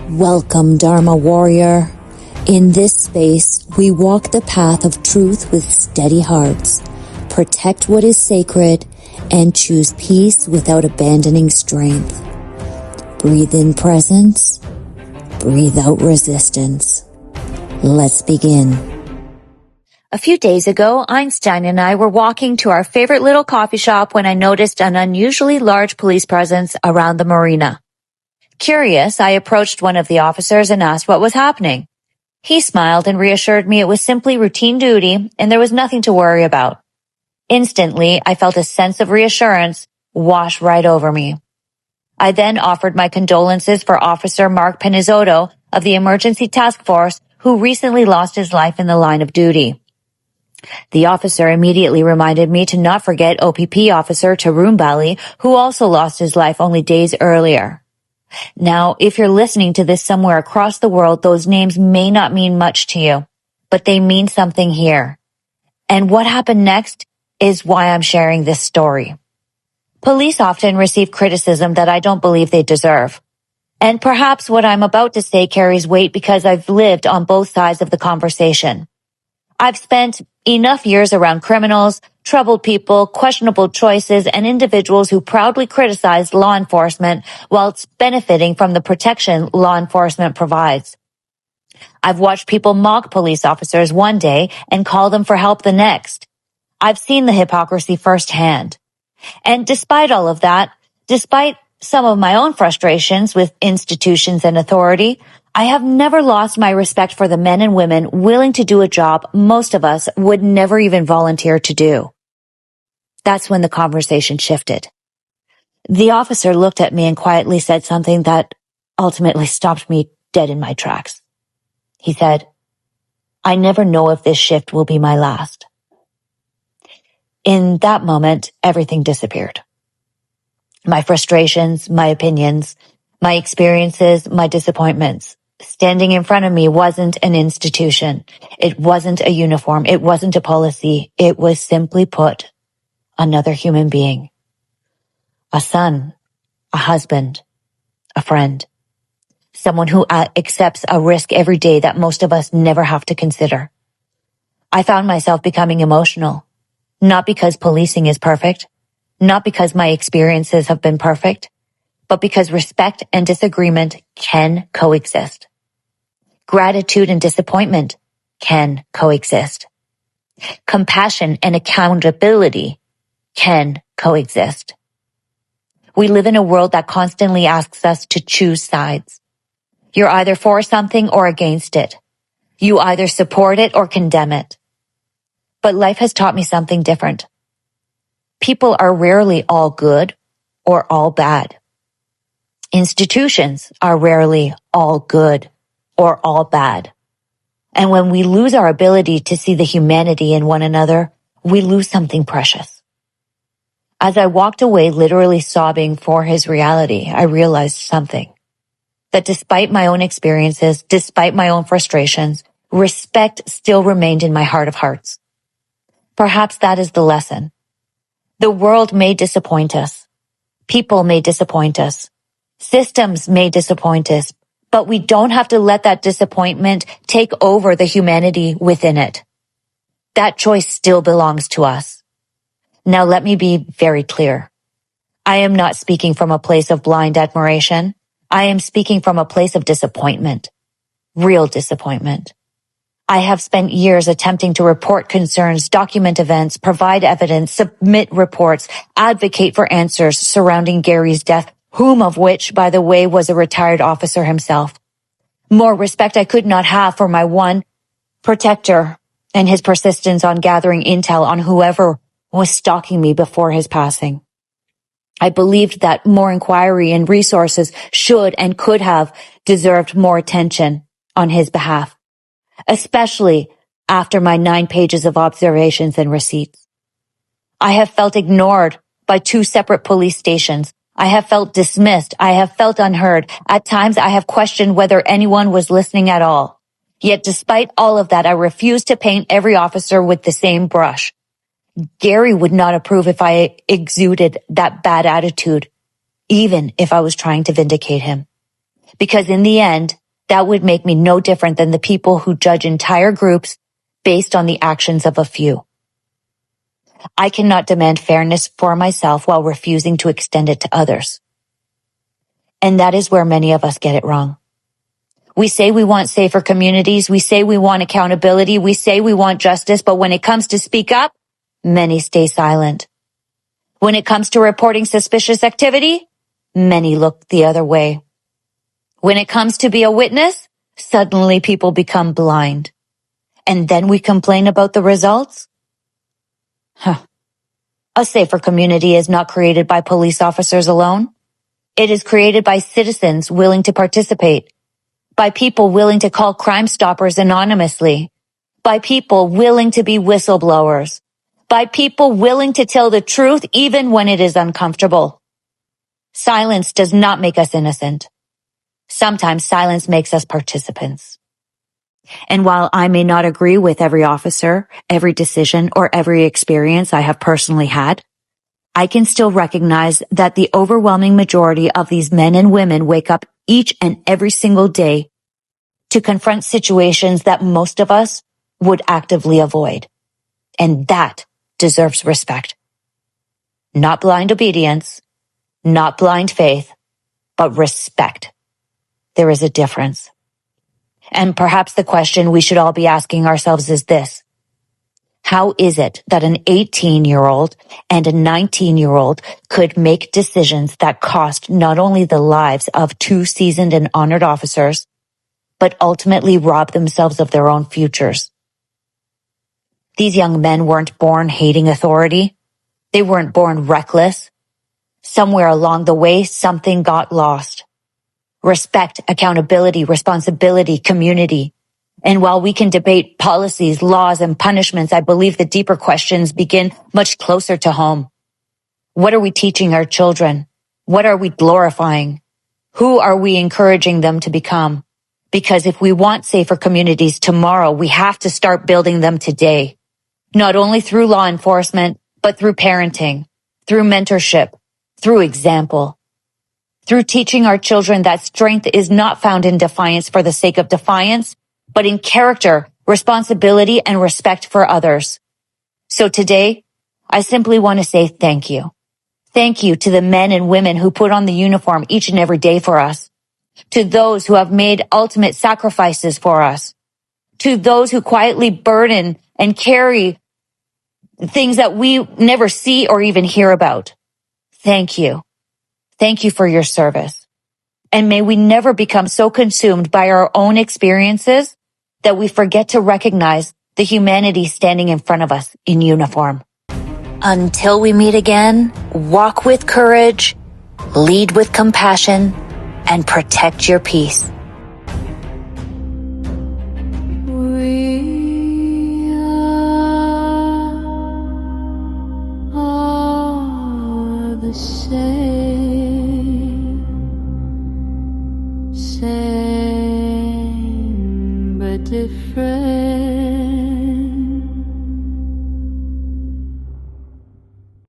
Welcome, Dharma Warrior. In this space, we walk the path of truth with steady hearts, protect what is sacred, and choose peace without abandoning strength. Breathe in presence, breathe out resistance. Let's begin. A few days ago, Einstein and I were walking to our favorite little coffee shop when I noticed an unusually large police presence around the marina. Curious, I approached one of the officers and asked what was happening. He smiled and reassured me it was simply routine duty and there was nothing to worry about. Instantly, I felt a sense of reassurance wash right over me. I then offered my condolences for Officer Mark Penizzotto of the Emergency Task Force, who recently lost his life in the line of duty. The officer immediately reminded me to not forget OPP Officer Tarun Bali, who also lost his life only days earlier. Now, if you're listening to this somewhere across the world, those names may not mean much to you, but they mean something here. And what happened next is why I'm sharing this story. Police often receive criticism that I don't believe they deserve. And perhaps what I'm about to say carries weight because I've lived on both sides of the conversation. I've spent enough years around criminals, troubled people, questionable choices, and individuals who proudly criticize law enforcement whilst benefiting from the protection law enforcement provides. I've watched people mock police officers one day and call them for help the next. I've seen the hypocrisy firsthand. And despite all of that, despite some of my own frustrations with institutions and authority, I have never lost my respect for the men and women willing to do a job most of us would never even volunteer to do. That's when the conversation shifted. The officer looked at me and quietly said something that ultimately stopped me dead in my tracks. He said, "I never know if this shift will be my last." In that moment, everything disappeared. My frustrations, my opinions, my experiences, my disappointments. Standing in front of me wasn't an institution. It wasn't a uniform. It wasn't a policy. It was simply put, another human being. A son, a husband, a friend. Someone who accepts a risk every day that most of us never have to consider. I found myself becoming emotional, not because policing is perfect, not because my experiences have been perfect, but because respect and disagreement can coexist. Gratitude and disappointment can coexist. Compassion and accountability can coexist. We live in a world that constantly asks us to choose sides. You're either for something or against it. You either support it or condemn it. But life has taught me something different. People are rarely all good or all bad. Institutions are rarely all good or all bad. And when we lose our ability to see the humanity in one another, we lose something precious. As I walked away literally sobbing for his reality, I realized something. That despite my own experiences, despite my own frustrations, respect still remained in my heart of hearts. Perhaps that is the lesson. The world may disappoint us. People may disappoint us. Systems may disappoint us, but we don't have to let that disappointment take over the humanity within it. That choice still belongs to us. Now let me be very clear. I am not speaking from a place of blind admiration. I am speaking from a place of disappointment. Real disappointment. I have spent years attempting to report concerns, document events, provide evidence, submit reports, advocate for answers surrounding Gary's death, whom of which, by the way, was a retired officer himself. More respect I could not have for my one protector and his persistence on gathering intel on whoever was stalking me before his passing. I believed that more inquiry and resources should and could have deserved more attention on his behalf, especially after my 9 pages of observations and receipts. I have felt ignored by 2 separate police stations. I have felt dismissed. I have felt unheard. At times, I have questioned whether anyone was listening at all. Yet despite all of that, I refuse to paint every officer with the same brush. Gary would not approve if I exuded that bad attitude, even if I was trying to vindicate him. because in the end, that would make me no different than the people who judge entire groups based on the actions of a few. I cannot demand fairness for myself while refusing to extend it to others. And that is where many of us get it wrong. We say we want safer communities. We say we want accountability. We say we want justice. But when it comes to speak up, many stay silent. When it comes to reporting suspicious activity, many look the other way. When it comes to be a witness, suddenly people become blind. And then we complain about the results? A safer community is not created by police officers alone. It is created by citizens willing to participate, by people willing to call Crime Stoppers anonymously, by people willing to be whistleblowers, by people willing to tell the truth even when it is uncomfortable. Silence does not make us innocent. Sometimes silence makes us participants. And while I may not agree with every officer, every decision, or every experience I have personally had, I can still recognize that the overwhelming majority of these men and women wake up each and every single day to confront situations that most of us would actively avoid. And that deserves respect. Not blind obedience, not blind faith, but respect. There is a difference. And perhaps the question we should all be asking ourselves is this: how is it that an 18-year-old and a 19-year-old could make decisions that cost not only the lives of two seasoned and honored officers, but ultimately rob themselves of their own futures? These young men weren't born hating authority. They weren't born reckless. Somewhere along the way, something got lost. Respect, accountability, responsibility, community. And while we can debate policies, laws, and punishments, I believe the deeper questions begin much closer to home. What are we teaching our children? What are we glorifying? Who are we encouraging them to become? Because if we want safer communities tomorrow, we have to start building them today. Not only through law enforcement, but through parenting, through mentorship, through example. Through teaching our children that strength is not found in defiance for the sake of defiance, but in character, responsibility, and respect for others. So today, I simply want to say thank you. Thank you to the men and women who put on the uniform each and every day for us. To those who have made ultimate sacrifices for us. To those who quietly burden and carry things that we never see or even hear about. Thank you. Thank you for your service. And may we never become so consumed by our own experiences that we forget to recognize the humanity standing in front of us in uniform. Until we meet again, walk with courage, lead with compassion, and protect your peace. We are the same but different.